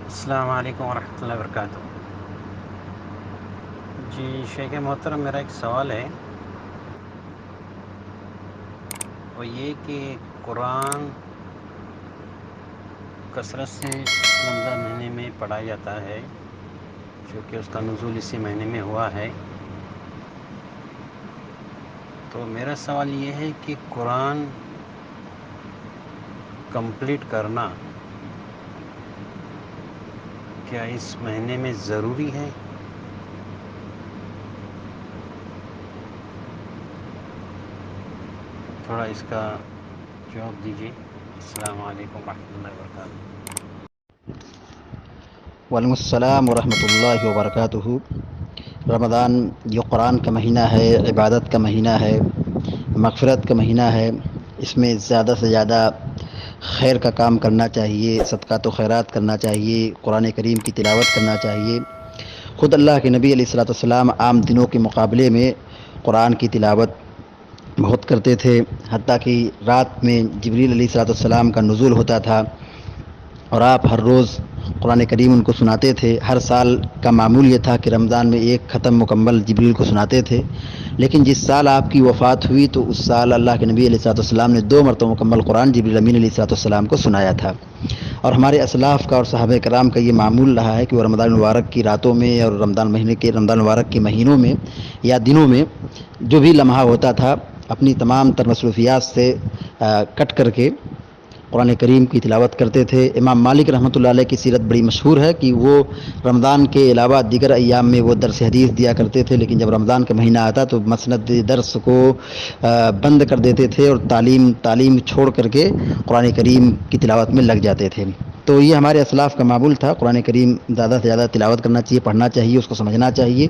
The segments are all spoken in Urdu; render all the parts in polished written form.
السلام علیکم ورحمۃ اللہ وبرکاتہ۔ جی شیخ محترم، میرا ایک سوال ہے، وہ یہ کہ قرآن کثرت سے رمضان مہینے میں پڑھا جاتا ہے، چونکہ اس کا نزول اسی مہینے میں ہوا ہے، تو میرا سوال یہ ہے کہ قرآن کمپلیٹ کرنا کیا اس مہینے میں ضروری ہے؟ تھوڑا اس کا جواب دیجیے۔ السلام علیکم ورحمۃ اللہ وبرکاتہ۔ وعلیکم السلام ورحمۃ اللہ وبرکاتہ۔ رمضان جو قرآن کا مہینہ ہے، عبادت کا مہینہ ہے، مغفرت کا مہینہ ہے، اس میں زیادہ سے زیادہ خیر کا کام کرنا چاہیے، صدقات و خیرات کرنا چاہیے، قرآن کریم کی تلاوت کرنا چاہیے۔ خود اللہ کے نبی علیہ الصلوۃ والسلام عام دنوں کے مقابلے میں قرآن کی تلاوت بہت کرتے تھے، حتیٰ کہ رات میں جبریل علیہ الصلوۃ والسلام کا نزول ہوتا تھا اور آپ ہر روز قرآن کریم ان کو سناتے تھے۔ ہر سال کا معمول یہ تھا کہ رمضان میں ایک ختم مکمل جبریل کو سناتے تھے، لیکن جس سال آپ کی وفات ہوئی تو اس سال اللہ کے نبی علیہ الصلوۃ والسلام نے 2 مرتبہ مکمل قرآن جبریل امین علیہ الصلوۃ والسلام کو سنایا تھا۔ اور ہمارے اسلاف کا اور صحابہ کرام کا یہ معمول رہا ہے کہ وہ رمضان المبارک کی راتوں میں اور رمضان المبارک کے مہینوں میں یا دنوں میں جو بھی لمحہ ہوتا تھا، اپنی تمام تر مصروفیات سے کٹ کر کے قرآن کریم کی تلاوت کرتے تھے۔ امام مالک رحمۃ اللہ علیہ کی سیرت بڑی مشہور ہے کہ وہ رمضان کے علاوہ دیگر ایام میں وہ درس حدیث دیا کرتے تھے، لیکن جب رمضان کا مہینہ آتا تو مسند درس کو بند کر دیتے تھے اور تعلیم چھوڑ کر کے قرآن کریم کی تلاوت میں لگ جاتے تھے۔ تو یہ ہمارے اسلاف کا معمول تھا۔ قرآن کریم زیادہ سے زیادہ تلاوت کرنا چاہیے، پڑھنا چاہیے، اس کو سمجھنا چاہیے۔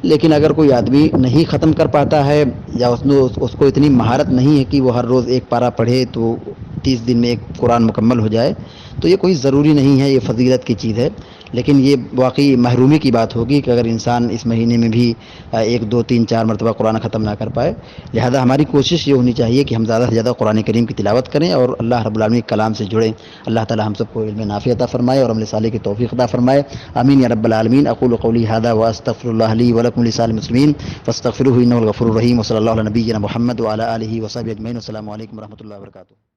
لیکن اگر کوئی آدمی نہیں ختم کر پاتا ہے یا اس کو اتنی مہارت نہیں ہے کہ وہ ہر روز ایک پارہ پڑھے تو 30 دن میں ایک قرآن مکمل ہو جائے، تو یہ کوئی ضروری نہیں ہے، یہ فضیلت کی چیز ہے۔ لیکن یہ واقعی محرومی کی بات ہوگی کہ اگر انسان اس مہینے میں بھی 1 2 3 4 مرتبہ قرآن ختم نہ کر پائے۔ لہذا ہماری کوشش یہ ہونی چاہیے کہ ہم زیادہ سے زیادہ قرآن کریم کی تلاوت کریں اور اللہ رب العالمین کے کلام سے جڑیں۔ اللہ تعالی ہم سب کو علم نافع عطا فرمائے اور عمل صالح کی توفیق عطا فرمائے، آمین یا رب العالمین۔ اقول قولی ھذا واستغفر اللہ لی ولکم ولسائر المسلمین فاستغفروہ انہ الغفور الرحیم، وصلی اللہ علی نبینا محمد وعلی آلہ وصحبہ اجمعین۔ السلام علیکم ورحمۃ اللہ وبرکاتہ۔